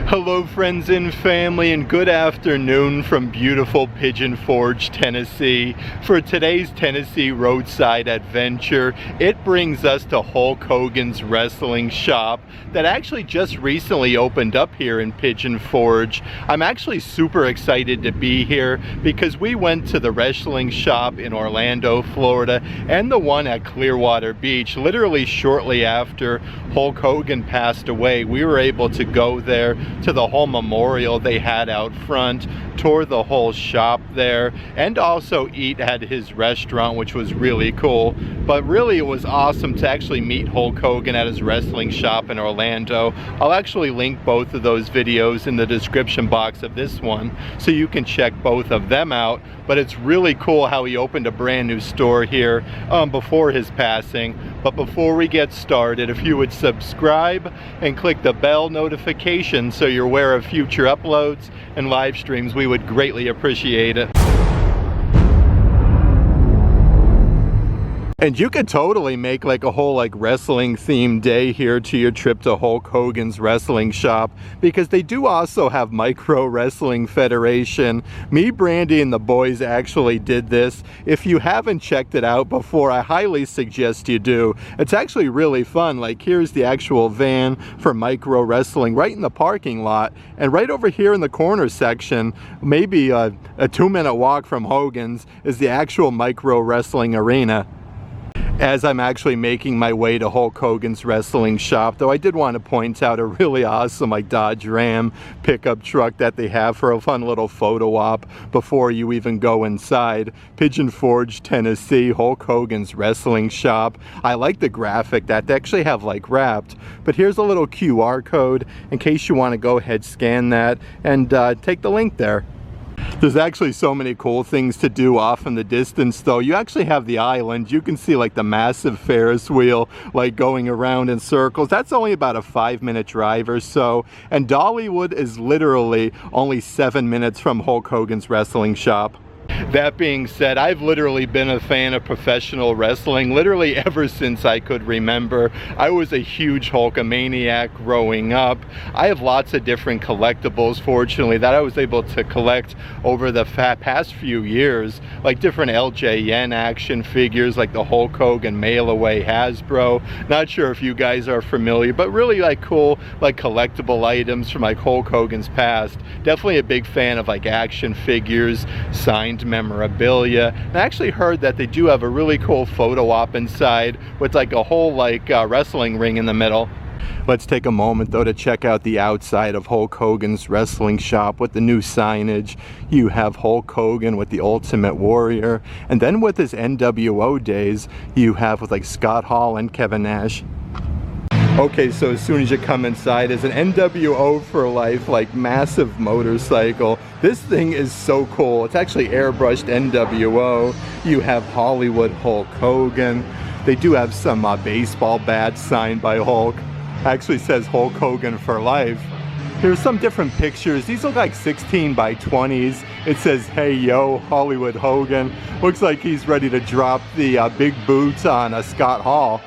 Hello friends and family, and good afternoon from beautiful Pigeon Forge, Tennessee. For today's Tennessee roadside adventure, it brings us to Hulk Hogan's wrestling shop that actually just recently opened up here in Pigeon Forge. I'm actually super excited to be here because we went to the wrestling shop in Orlando, Florida, and the one at Clearwater Beach literally shortly after Hulk Hogan passed away. We were able to go there to the whole memorial they had out front, tour the whole shop there, and also eat at his restaurant, which was really cool. But really it was awesome to actually meet Hulk Hogan at his wrestling shop in Orlando. I'll actually link both of those videos in the description box of this one so you can check both of them out. But it's really cool how he opened a brand new store here before his passing. But before we get started, if you would subscribe and click the bell notification so you're aware of future uploads and live streams, we would greatly appreciate it. And you could totally make like a whole wrestling themed day here to your trip to Hulk Hogan's wrestling shop, because they do also have Micro Wrestling Federation. Me, Brandy, and the boys actually did this. If you haven't checked it out before, I highly suggest you do. It's actually really fun. Like, here's the actual van for Micro Wrestling right in the parking lot, and right over here in the corner section, maybe a 2-minute walk from Hogan's, is the actual Micro Wrestling arena. As I'm actually making my way to Hulk Hogan's wrestling shop, though, I did want to point out a really awesome Dodge Ram pickup truck that they have for a fun little photo op before you even go inside. Pigeon Forge, Tennessee, Hulk Hogan's wrestling shop. I like the graphic that they actually have wrapped, but here's a little QR code in case you want to go ahead, scan that, and take the link there. There's actually so many cool things to do off in the distance, though. You actually have the island. You can see the massive Ferris wheel going around in circles. That's only about a 5-minute drive or so, and Dollywood is literally only 7 minutes from Hulk Hogan's wrestling shop. That being said, I've literally been a fan of professional wrestling literally ever since I could remember. I was a huge Hulkamaniac growing up. I have lots of different collectibles, fortunately, that I was able to collect over the past few years, like different LJN action figures like the Hulk Hogan mail-away Hasbro. Not sure if you guys are familiar, but really cool collectible items from Hulk Hogan's past. Definitely a big fan of action figures, signed memorabilia. And I actually heard that they do have a really cool photo op inside with a whole wrestling ring in the middle. Let's take a moment though to check out the outside of Hulk Hogan's wrestling shop with the new signage. You have Hulk Hogan with the Ultimate Warrior, and then with his NWO days you have with Scott Hall and Kevin Nash. Okay, so as soon as you come inside is an NWO for life, massive motorcycle. This thing is so cool. It's actually airbrushed NWO. You have Hollywood Hulk Hogan. They do have some baseball bats signed by Hulk. Actually says Hulk Hogan for life. Here's some different pictures. These look like 16 by 20s. It says, "Hey yo, Hollywood Hogan." Looks like he's ready to drop the big boots on Scott Hall.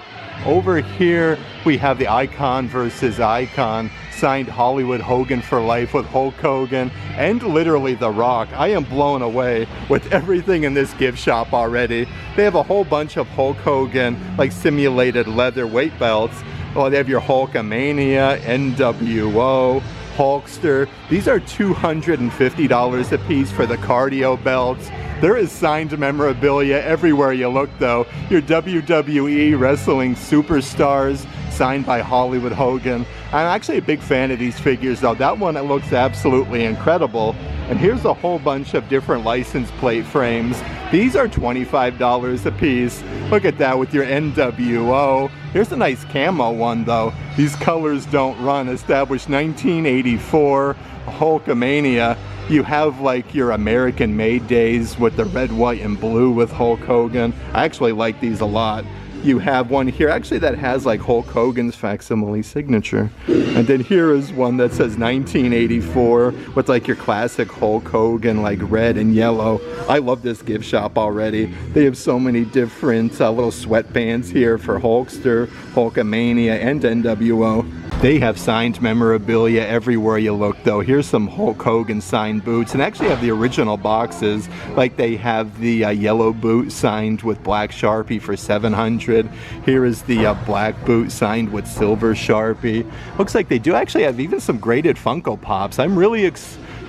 Over here we have the Icon versus Icon, signed Hollywood Hogan for life with Hulk Hogan and literally The Rock. I am blown away with everything in this gift shop already. They have a whole bunch of Hulk Hogan simulated leather weight belts. Well, they have your Hulkamania, NWO, Hulkster. These are $250 a piece for the cardio belts. There is signed memorabilia everywhere you look, though. Your WWE wrestling superstars, signed by Hollywood Hogan. I'm actually a big fan of these figures, though. That one, it looks absolutely incredible. And here's a whole bunch of different license plate frames. These are $25 a piece. Look at that with your NWO. Here's a nice camo one, though. These colors don't run. Established 1984, Hulkamania. You have your American Made days with the red, white, and blue with Hulk Hogan. I actually like these a lot. You have one here actually that has Hulk Hogan's facsimile signature. And then here is one that says 1984 with your classic Hulk Hogan red and yellow. I love this gift shop already. They have so many different little sweatbands here for Hulkster, Hulkamania, and NWO. They have signed memorabilia everywhere you look though. Here's some Hulk Hogan signed boots, and actually have the original boxes. Like they have the yellow boot signed with black Sharpie for $700. Here is the black boot signed with silver Sharpie. Looks like they do actually have even some graded Funko Pops. I'm really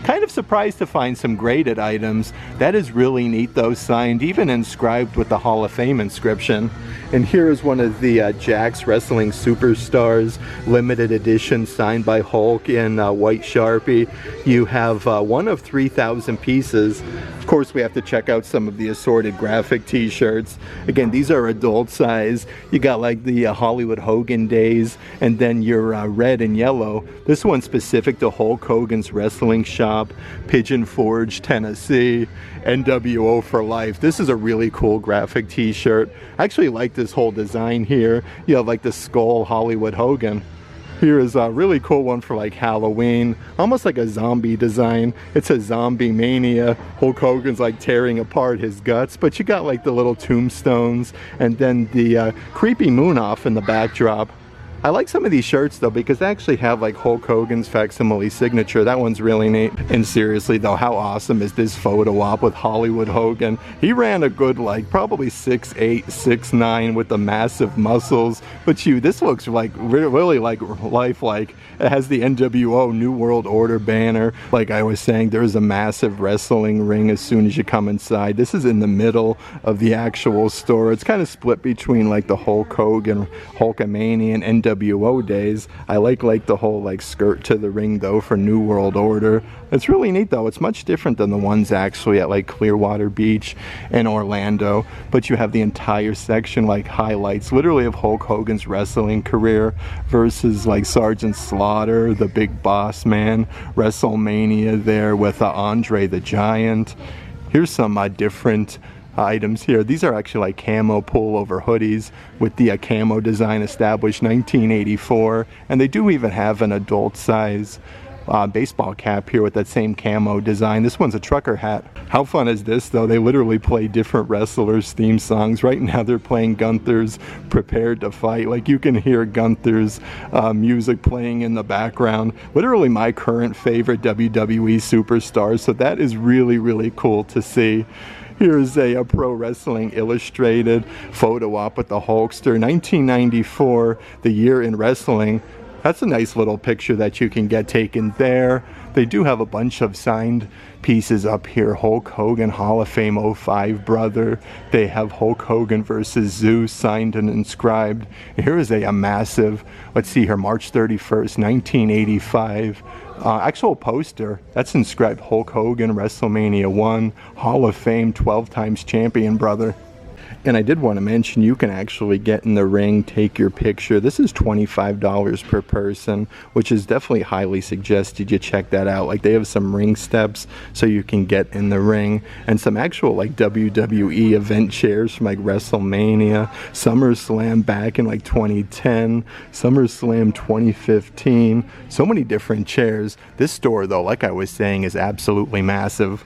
kind of surprised to find some graded items. That is really neat though, signed, even inscribed with the Hall of Fame inscription. And here is one of the Jack's Wrestling Superstars limited edition signed by Hulk in white Sharpie. You have one of 3,000 pieces. Of course, we have to check out some of the assorted graphic t-shirts. Again, these are adult size. You got like the Hollywood Hogan days, and then your red and yellow. This one's specific to Hulk Hogan's wrestling shop, Pigeon Forge, Tennessee, NWO for life. This is a really cool graphic t-shirt. I actually like this whole design here. You have like the skull Hollywood Hogan. Here is a really cool one for like Halloween, almost like a zombie design. It's a zombie mania. Hulk Hogan's like tearing apart his guts, but you got like the little tombstones and then the creepy moon off in the backdrop. I like some of these shirts though because they actually have like Hulk Hogan's facsimile signature. That one's really neat. And seriously though, how awesome is this photo op with Hollywood Hogan? He ran a good like probably 6'8", 6'9" with the massive muscles. But this looks like really like lifelike. It has the NWO New World Order banner. Like I was saying, there's a massive wrestling ring as soon as you come inside. This is in the middle of the actual store. It's kind of split between like the Hulk Hogan, Hulkamania, and NWO days. I like the whole like skirt to the ring though for New World Order. It's really neat though. It's much different than the ones actually at like Clearwater Beach and Orlando. But you have the entire section like highlights literally of Hulk Hogan's wrestling career versus like Sergeant Slaughter, the Big Boss Man, WrestleMania there with Andre the Giant. Here's some different items here. These are actually like camo pullover hoodies with the camo design established 1984, and they do even have an adult size baseball cap here with that same camo design. This one's a trucker hat. How fun is this though? They literally play different wrestlers' theme songs. Right now they're playing Gunther's Prepared to Fight. Like you can hear Gunther's music playing in the background. Literally my current favorite WWE superstar. So that is really, really cool to see. Here's a Pro Wrestling Illustrated photo op with the Hulkster, 1994, the year in wrestling. That's a nice little picture that you can get taken there. They do have a bunch of signed pieces up here. Hulk Hogan Hall of Fame 05 brother. They have Hulk Hogan versus Zeus signed and inscribed. Here is a massive, let's see here, March 31st, 1985. Actual poster that's inscribed Hulk Hogan WrestleMania 1 Hall of Fame 12 times champion brother. And I did want to mention you can actually get in the ring, take your picture. This is $25 per person, which is definitely highly suggested you check that out. Like they have some ring steps so you can get in the ring, and some actual like WWE event chairs from like WrestleMania, SummerSlam back in like 2010, SummerSlam 2015. So many different chairs. This store though, like I was saying, is absolutely massive.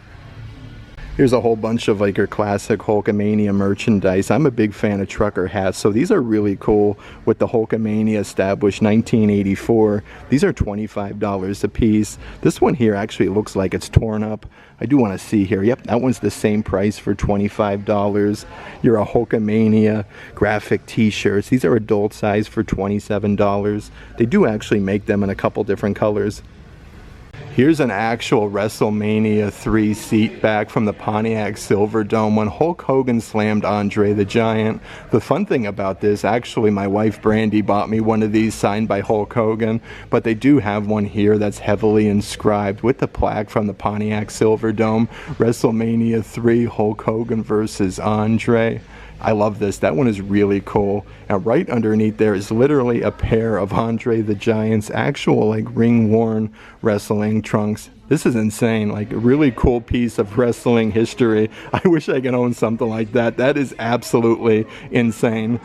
Here's a whole bunch of like your classic Hulkamania merchandise. I'm a big fan of trucker hats, so these are really cool with the Hulkamania established 1984. These are $25 a piece. This one here actually looks like it's torn up. I do want to see here. Yep, that one's the same price for $25. You're a Hulkamania graphic t-shirts. These are adult size for $27. They do actually make them in a couple different colors. Here's an actual WrestleMania 3 seat back from the Pontiac Silverdome when Hulk Hogan slammed Andre the Giant. The fun thing about this, actually my wife Brandy bought me one of these signed by Hulk Hogan, but they do have one here that's heavily inscribed with the plaque from the Pontiac Silverdome, WrestleMania 3 Hulk Hogan versus Andre. I love this. That one is really cool. And right underneath there is literally a pair of Andre the Giant's actual like ring-worn wrestling trunks. This is insane. Like a really cool piece of wrestling history. I wish I could own something like that. That is absolutely insane.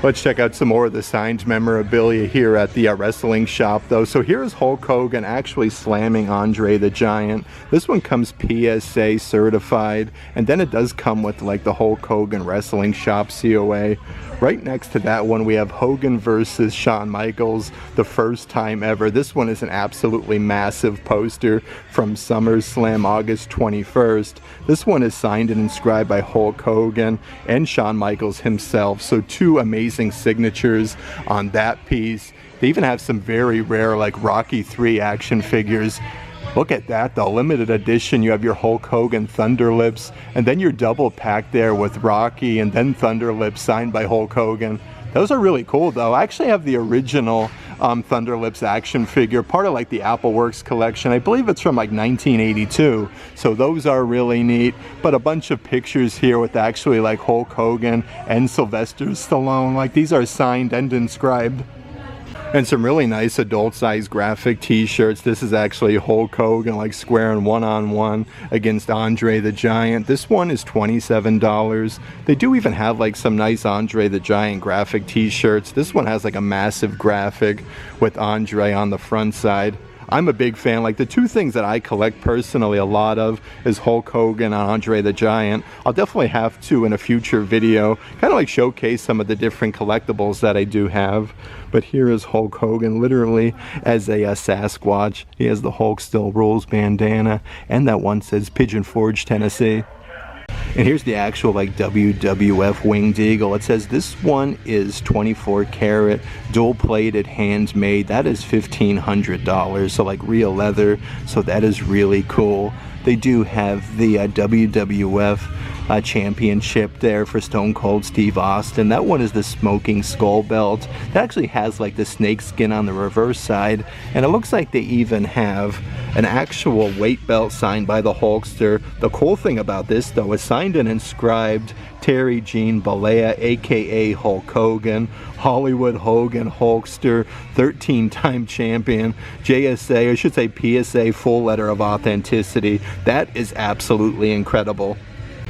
Let's check out some more of the signed memorabilia here at the wrestling shop though. So here's Hulk Hogan actually slamming Andre the Giant. This one comes PSA certified, and then it does come with like the Hulk Hogan Wrestling Shop COA Right next to that one, we have Hogan versus Shawn Michaels, the first time ever. This one is an absolutely massive poster from SummerSlam August 21st. This one is signed and inscribed by Hulk Hogan and Shawn Michaels himself. So two amazing signatures on that piece. They even have some very rare like Rocky III action figures. Look at that though, limited edition. You have your Hulk Hogan Thunder Lips, and then your double pack there with Rocky and then Thunder Lips signed by Hulk Hogan. Those are really cool though. I actually have the original Thunder Lips action figure, part of like the Apple Works collection. I believe it's from like 1982, so those are really neat. But a bunch of pictures here with actually like Hulk Hogan and Sylvester Stallone. Like these are signed and inscribed. And some really nice adult size graphic t-shirts. This is actually Hulk Hogan like squaring one-on-one against Andre the Giant. This one is $27. They do even have like some nice Andre the Giant graphic t-shirts. This one has like a massive graphic with Andre on the front side. I'm a big fan. Like the two things that I collect personally a lot of is Hulk Hogan and Andre the Giant. I'll definitely have to in a future video kind of like showcase some of the different collectibles that I do have. But here is Hulk Hogan literally as a Sasquatch. He has the Hulk Still Rules bandana, and that one says Pigeon Forge, Tennessee. And here's the actual like WWF Winged Eagle. It says this one is 24 karat, dual plated, handmade. That is $1,500. So like real leather. So that is really cool. They do have the WWF championship there for Stone Cold Steve Austin. That one is the Smoking Skull belt. It actually has like the snake skin on the reverse side, and it looks like they even have an actual weight belt signed by the Hulkster. The cool thing about this though is signed and inscribed Terry Gene Bollea, aka Hulk Hogan, Hollywood Hogan Hulkster, 13-time champion, JSA, I should say PSA, full letter of authenticity. That is absolutely incredible.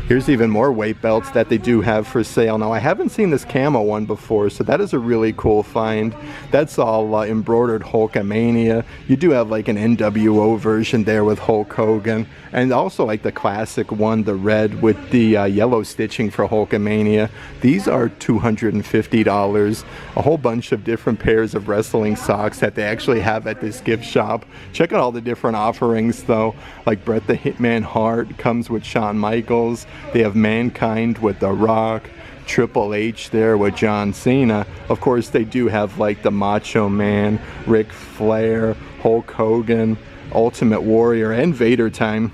Here's even more weight belts that they do have for sale. Now, I haven't seen this camo one before, so that is a really cool find. That's all embroidered Hulkamania. You do have like an NWO version there with Hulk Hogan, and also like the classic one, the red with the yellow stitching for Hulkamania. These are $250. A whole bunch of different pairs of wrestling socks that they actually have at this gift shop. Check out all the different offerings though, like Bret the Hitman Hart comes with Shawn Michaels. They have Mankind with The Rock, Triple H there with John Cena. Of course, they do have like the Macho Man, Ric Flair, Hulk Hogan, Ultimate Warrior, and Vader time.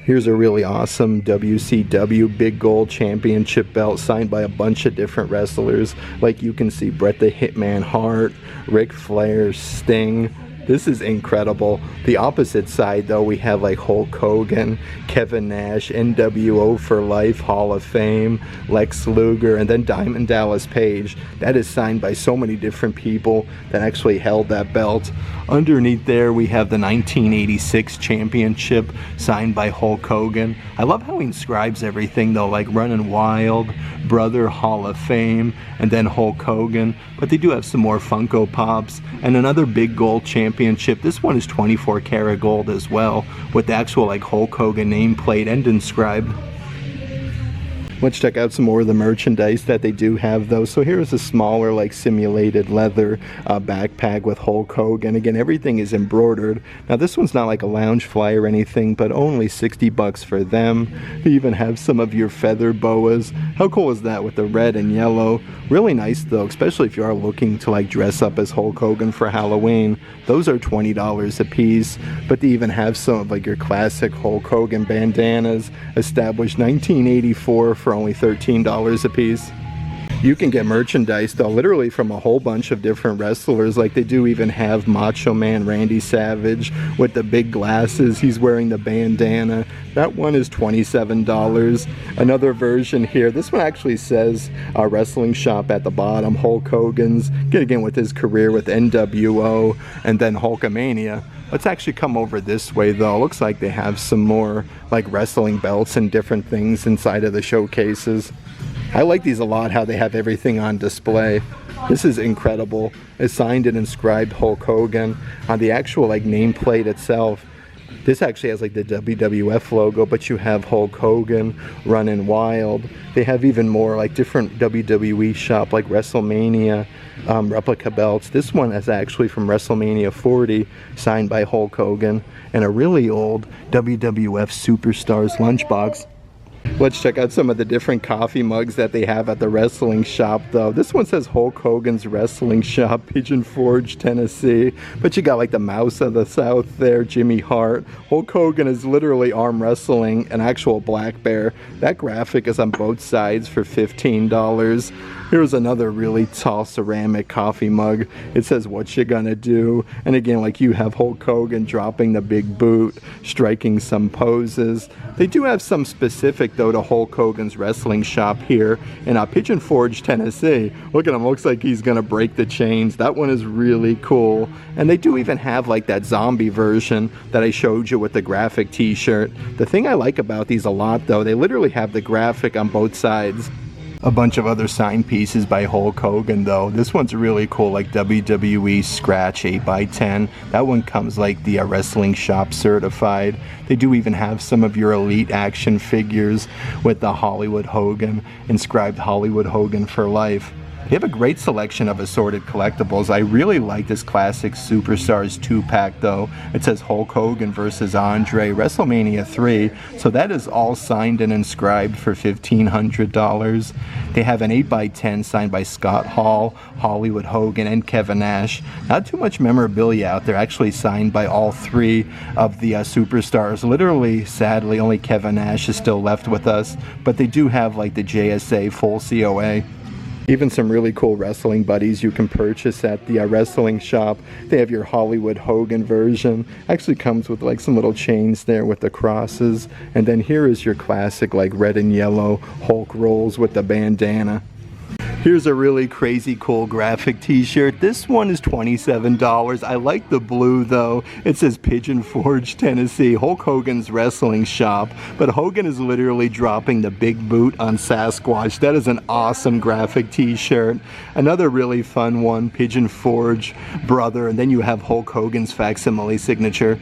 Here's a really awesome WCW Big Gold Championship belt signed by a bunch of different wrestlers. Like you can see Bret the Hitman Hart, Ric Flair, Sting. This is incredible. The opposite side though, we have like Hulk Hogan, Kevin Nash, NWO for Life, Hall of Fame, Lex Luger, and then Diamond Dallas Page. That is signed by so many different people that actually held that belt. Underneath there we have the 1986 championship signed by Hulk Hogan. I love how he inscribes everything though, like Running Wild, Brother, Hall of Fame, and then Hulk Hogan. But they do have some more Funko Pops and another big gold championship. This one is 24 karat gold as well, with the actual like Hulk Hogan nameplate and inscribed. Let's check out some more of the merchandise that they do have though. So here's a smaller like simulated leather backpack with Hulk Hogan. Again, everything is embroidered. Now this one's not like a lounge fly or anything, but only 60 bucks for them. They even have some of your feather boas. How cool is that with the red and yellow? Really nice though, especially if you are looking to like dress up as Hulk Hogan for Halloween. Those are $20 a piece, but they even have some of like your classic Hulk Hogan bandanas, established 1984 for only $13 a piece. You can get merchandise though literally from a whole bunch of different wrestlers. Like they do even have Macho Man Randy Savage with the big glasses. He's wearing the bandana. That one is $27. Another version here. This one actually says wrestling shop at the bottom. Hulk Hogan's, again with his career with NWO and then Hulkamania. Let's actually come over this way though. Looks like they have some more like wrestling belts and different things inside of the showcases. I like these a lot, how they have everything on display. This is incredible. It's signed and inscribed Hulk Hogan. On the actual like nameplate itself, This actually has like the WWF logo, but you have Hulk Hogan running wild. They have even more like different WWE shop like WrestleMania replica belts. This one is actually from WrestleMania 40, signed by Hulk Hogan, and a really old WWF Superstars lunchbox. Let's check out some of the different coffee mugs that they have at the wrestling shop though. This one says Hulk Hogan's Wrestling Shop, Pigeon Forge, Tennessee. But you got like the Mouse of the South there, Jimmy Hart. Hulk Hogan is literally arm wrestling an actual black bear. That graphic is on both sides for $15. Here's another really tall ceramic coffee mug. It says, "What you gonna do?" And again, like you have Hulk Hogan dropping the big boot, striking some poses. They do have some specific though to Hulk Hogan's wrestling shop here in Pigeon Forge, Tennessee. Look at him, looks like he's gonna break the chains. That one is really cool. And they do even have like that zombie version that I showed you with the graphic t-shirt. The thing I like about these a lot though, they literally have the graphic on both sides. A bunch of other signed pieces by Hulk Hogan though. This one's really cool, like WWE Scratch 8x10. That one comes like the wrestling shop certified. They do even have some of your elite action figures with the Hollywood Hogan, inscribed Hollywood Hogan for life. They have a great selection of assorted collectibles. I really like this classic Superstars 2-pack though. It says Hulk Hogan versus Andre, WrestleMania 3. So that is all signed and inscribed for $1,500. They have an 8x10 signed by Scott Hall, Hollywood Hogan, and Kevin Nash. Not too much memorabilia out there, actually signed by all three of the Superstars. Literally, sadly, only Kevin Nash is still left with us. But they do have like the JSA full COA. Even some really cool wrestling buddies you can purchase at the wrestling shop. They have your Hollywood Hogan version. Actually comes with like some little chains there with the crosses. And then here is your classic like red and yellow Hulk rolls with the bandana. Here's a really crazy cool graphic t-shirt. This one is $27. I like the blue though. It says Pigeon Forge, Tennessee, Hulk Hogan's Wrestling Shop. But Hogan is literally dropping the big boot on Sasquatch. That is an awesome graphic t-shirt. Another really fun one, Pigeon Forge Brother. And then you have Hulk Hogan's facsimile signature.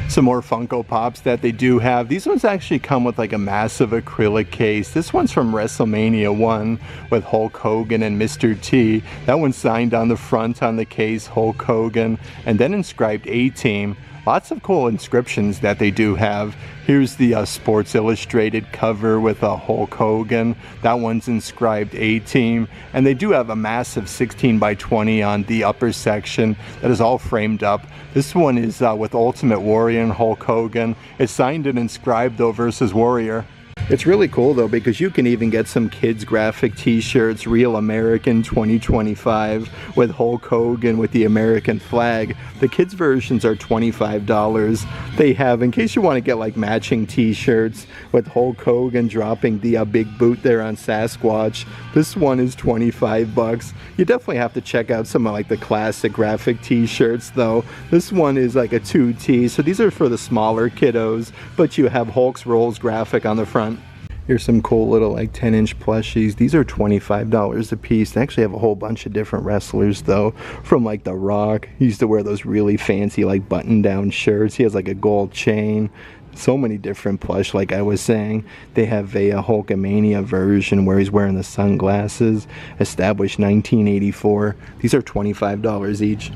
Some more Funko Pops that they do have. These ones actually come with like a massive acrylic case. This one's from WrestleMania 1 with Hulk Hogan and Mr. T. That one's signed on the front on the case, Hulk Hogan, and then inscribed A-Team. Lots of cool inscriptions that they do have. Here's the Sports Illustrated cover with Hulk Hogan. That one's inscribed A-Team. And they do have a massive 16x20 on the upper section that is all framed up. This one is with Ultimate Warrior and Hulk Hogan. It's signed and inscribed though versus Warrior. It's really cool though because you can even get some kids graphic t-shirts, Real American 2025 with Hulk Hogan with the American flag. The kids versions are $25. They have, in case you want to get like matching t-shirts with Hulk Hogan dropping the big boot there on Sasquatch. This one is $25. You definitely have to check out some of like the classic graphic t-shirts though. This one is like a 2T, so these are for the smaller kiddos, but you have Hulk's Rolls graphic on the front. Here's some cool little like 10-inch plushies. These are $25 a piece. They actually have a whole bunch of different wrestlers though, from like The Rock. He used to wear those really fancy like button-down shirts. He has like a gold chain. So many different plush, like I was saying. They have a Hulkamania version where he's wearing the sunglasses, established 1984. These are $25 each.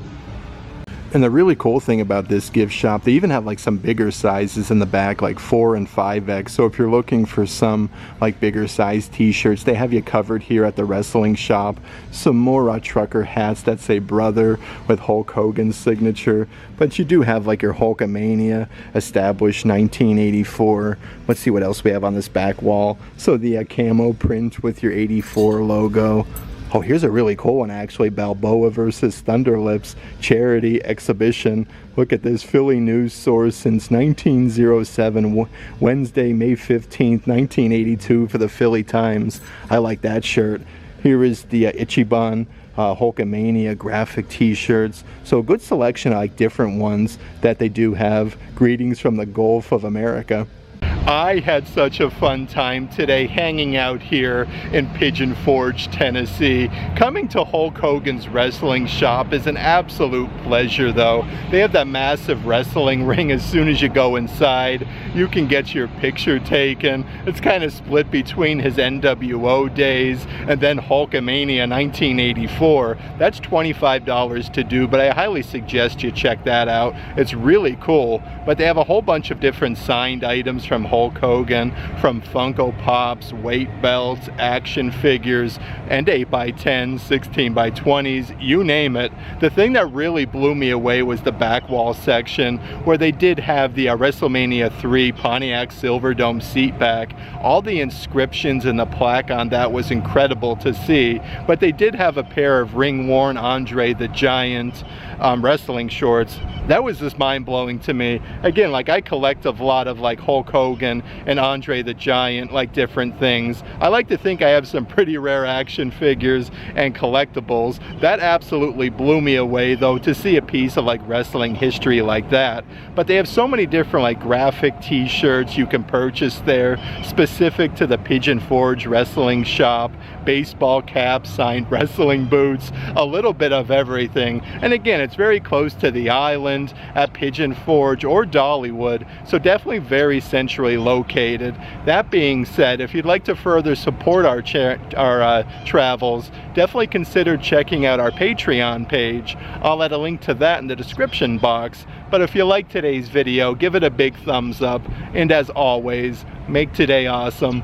And the really cool thing about this gift shop, they even have like some bigger sizes in the back, like 4 and 5X. So if you're looking for some like bigger size t-shirts, they have you covered here at the wrestling shop. Some more trucker hats that say Brother with Hulk Hogan's signature. But you do have like your Hulkamania, established 1984. Let's see what else we have on this back wall. So the camo print with your 84 logo. Oh, here's a really cool one actually, Balboa versus Thunderlips charity exhibition. Look at this, Philly news source since 1907, Wednesday, May 15th, 1982 for the Philly Times. I like that shirt. Here is the Ichiban Hulkamania graphic t-shirts. So a good selection of like different ones that they do have. Greetings from the Gulf of America. I had such a fun time today hanging out here in Pigeon Forge, Tennessee. Coming to Hulk Hogan's wrestling shop is an absolute pleasure though. They have that massive wrestling ring. As soon as you go inside, you can get your picture taken. It's kind of split between his NWO days and then Hulkamania 1984. That's $25 to do, but I highly suggest you check that out. It's really cool. But they have a whole bunch of different signed items from Hulk Hogan, from Funko Pops, weight belts, action figures, and 8x10s, 16x20s, you name it. The thing that really blew me away was the back wall section, where they did have the WrestleMania 3 Pontiac Silverdome seat back. All the inscriptions and the plaque on that was incredible to see, but they did have a pair of ring-worn Andre the Giant wrestling shorts. That was just mind-blowing to me. Again, like, I collect a lot of like Hulk Hogan and Andre the Giant, like different things. I like to think I have some pretty rare action figures and collectibles. That absolutely blew me away though, to see a piece of like wrestling history like that. But they have so many different like graphic t-shirts you can purchase there, specific to the Pigeon Forge wrestling shop, baseball caps, signed wrestling boots, a little bit of everything. And again, it's very close to the island at Pigeon Forge or Dollywood, so definitely very centrally located. That being said, if you'd like to further support our travels, definitely consider checking out our Patreon page. I'll add a link to that in the description box. But if you like today's video, give it a big thumbs up, and as always, make today awesome.